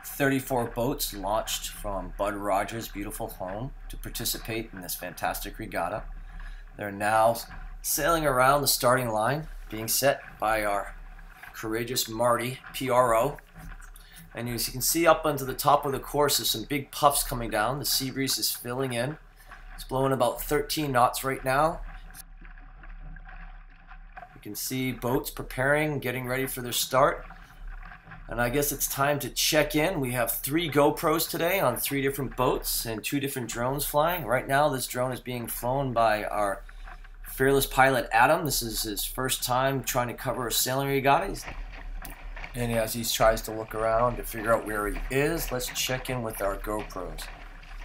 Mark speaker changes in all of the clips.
Speaker 1: 34 boats launched from Bud Rogers' beautiful home to participate in this fantastic regatta. They're now sailing around the starting line, being set by our courageous Marty, PRO. And as you can see up onto the top of the course, there's some big puffs coming down. The sea breeze is filling in. It's blowing about 13 knots right now. You can see boats preparing, getting ready for their start. And I guess it's time to check in. We have 3 GoPros today on 3 different boats and 2 different drones flying. Right now this drone is being flown by our fearless pilot Adam. This is his first time trying to cover a sailing regatta. And as he tries to look around to figure out where he is, let's check in with our GoPros.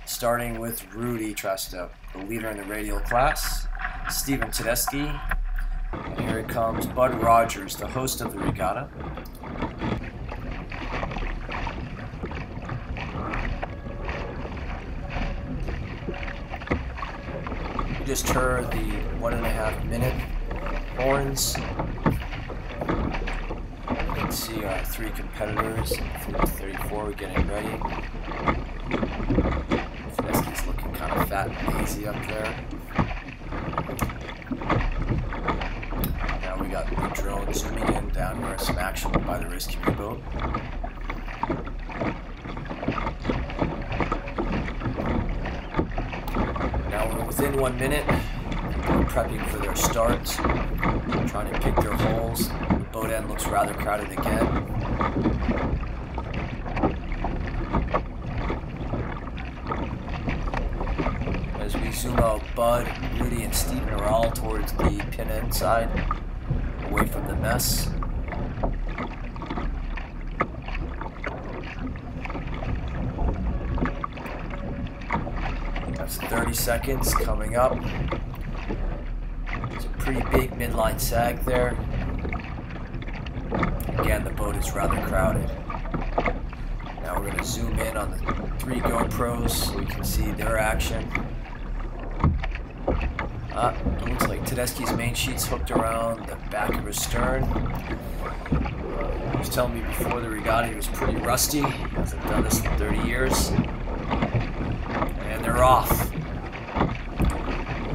Speaker 1: Starting with Rudy Tresta, the leader in the radial class, Stephen Tedeschi, and here comes Bud Rogers, the host of the regatta. You just heard the 1.5 minute horns. You can see our 3 competitors in Fleet 34 getting ready. Tedeschi's looking kind of fat and lazy up there. Now we got the drone zooming in down here, some action by the rescue boat. Within 1 minute, people are prepping for their starts, trying to pick their holes. The boat end looks rather crowded again. As we zoom out, Bud, Rudy, and Stephen are all towards the pin end side, away from the mess. That's 30 seconds coming up. It's a pretty big midline sag there. Again, the boat is rather crowded. Now we're going to zoom in on the 3 GoPros so we can see their action. It looks like Tedeschi's main sheet's hooked around the back of his stern. He was telling me before the regatta he was pretty rusty. He hasn't done this in 30 years. And they're off.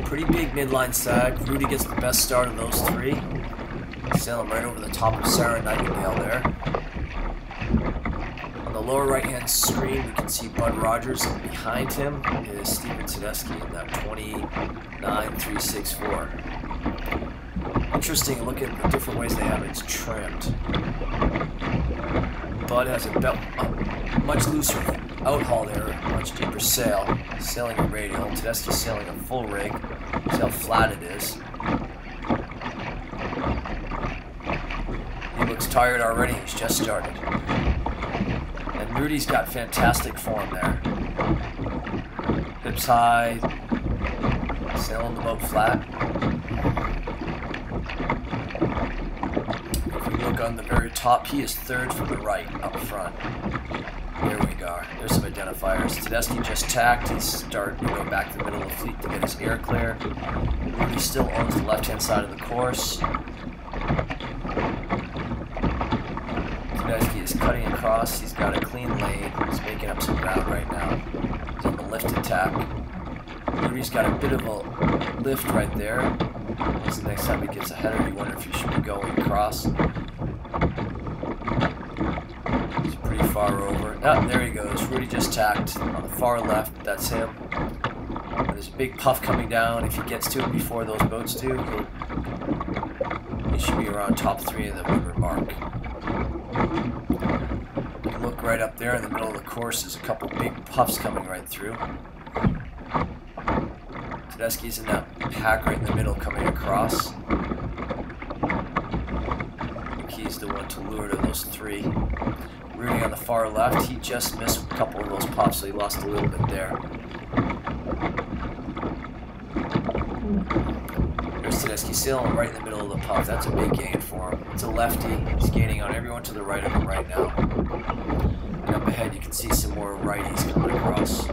Speaker 1: Pretty big midline sag. Rudy gets the best start of those 3. Sailing right over the top of Sarah Nightingale there. On the lower right hand screen we can see Bud Rogers, and behind him is Stephen Tedeschi in that 29.364. Interesting look at the different ways they have it trimmed. Bud has a much looser outhaul there, much deeper sail, sailing a radial. Tedeschi's sailing a full rig. See how flat it is. He looks tired already, he's just started. And Rudy's got fantastic form there. Hips high, sailing the boat flat. If we look on the very top, he is 3rd from the right, up front. There we go. There's some identifiers. Tedeschi just tacked. He's starting to go back to the middle of the fleet to get his air clear. Rudy still owns the left-hand side of the course. Tedeschi is cutting across. He's got a clean lane. He's making up some ground right now. He's on the lifted tack. Rudy's got a bit of a lift right there. That's the next time he gets a header, you wonder if he should be going across. Far over. There he goes. Rudy just tacked on the far left. That's him. There's a big puff coming down. If he gets to it before those boats do, he should be around top 3 of the windward mark. Look right up there in the middle of the course. There's a couple big puffs coming right through. Tedeschi's in that pack right in the middle coming across. I think he's the one to lure to those 3. Rudy on the far left, he just missed a couple of those puffs, so he lost a little bit there. There's Tedeschi sailing right in the middle of the puff. That's a big gain for him. It's a lefty. He's gaining on everyone to the right of him right now. And up ahead you can see some more righties coming across.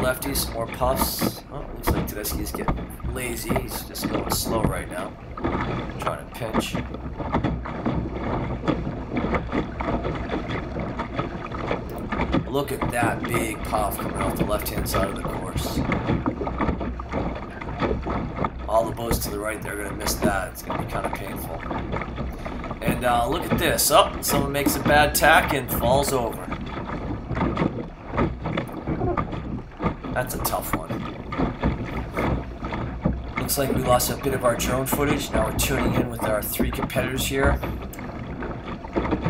Speaker 1: lefties some more puffs. Oh, looks like Tedeschi's getting lazy. He's just going slow right now. Trying to pinch. Look at that big puff coming off the left-hand side of the course. All the boats to the right, they're going to miss that. It's going to be kind of painful. And look at this. Oh, someone makes a bad tack and falls over. That's a tough one. Looks like we lost a bit of our drone footage. Now we're tuning in with our 3 competitors here.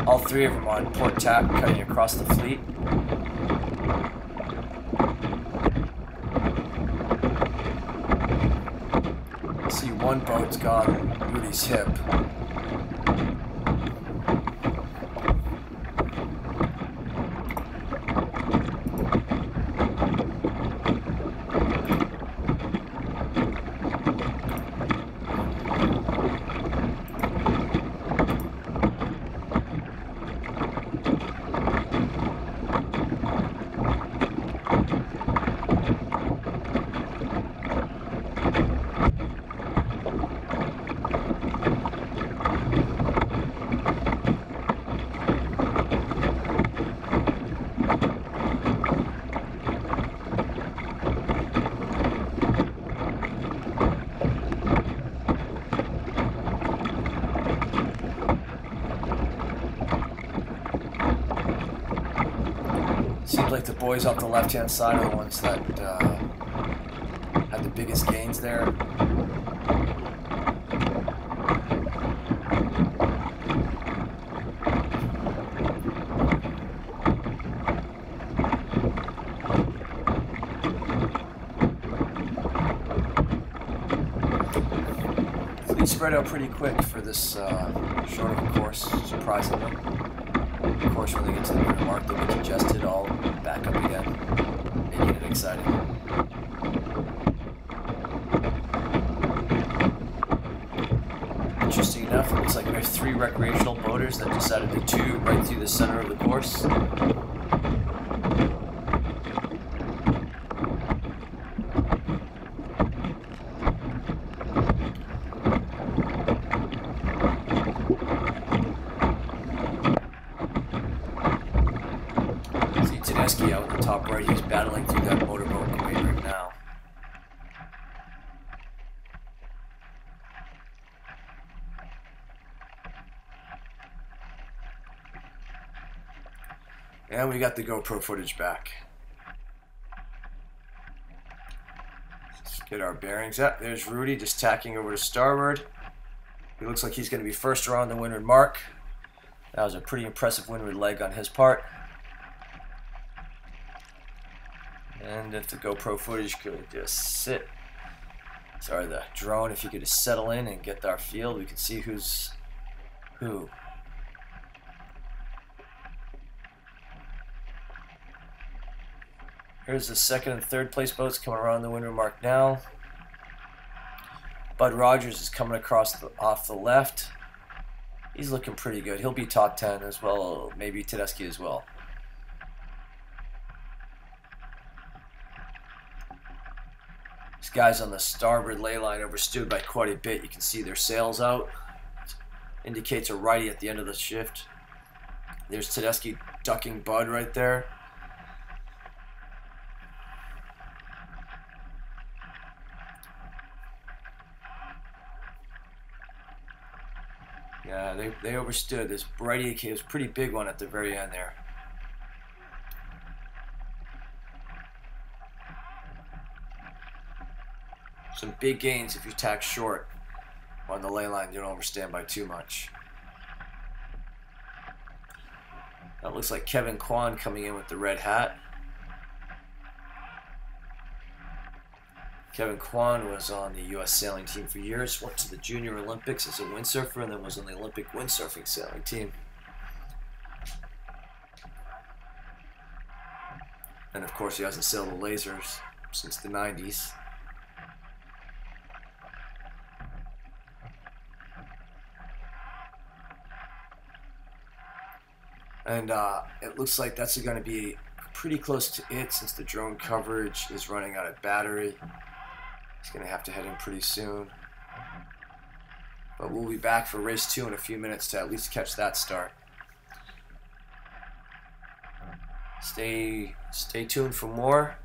Speaker 1: All 3 of them on port tack, cutting across the fleet. See, one boat's got Rudy's hip. Seems like the boys off the left-hand side are the ones that had the biggest gains there. Fleet spread out pretty quick for this short of a course, surprisingly. Of course, when they get to the winter mark, they'll be congested, all back up again, making it exciting. Interesting enough, it looks like we have 3 recreational boaters that decided to tube right through the center of the course. Tedeschi out in the top right, he's battling through that motorboat grade right now. And we got the GoPro footage back. Let's get our bearings up. There's Rudy just tacking over to starboard. He looks like he's going to be first around the windward mark. That was a pretty impressive windward leg on his part. And if the GoPro footage could just sit, sorry, the drone, if you could just settle in and get our field, we can see who's who. Here's the 2nd and 3rd place boats coming around the windward mark now. Bud Rogers is coming across off the left. He's looking pretty good. He'll be top 10 as well, maybe Tedeschi as well. These guys on the starboard ley line overstood by quite a bit. You can see their sails out. Indicates a righty at the end of the shift. There's Tedeschi ducking Bud right there. Yeah, they overstood. This righty was a pretty big one at the very end there. Some big gains if you tack short on the ley line. You don't overstand by too much. That looks like Kevin Kwan coming in with the red hat. Kevin Kwan was on the U.S. sailing team for years, went to the Junior Olympics as a windsurfer, and then was on the Olympic windsurfing sailing team. And of course he hasn't sailed the lasers since the 90s. And it looks like that's going to be pretty close to it since the drone coverage is running out of battery. He's going to have to head in pretty soon. But we'll be back for race 2 in a few minutes to at least catch that start. Stay tuned for more.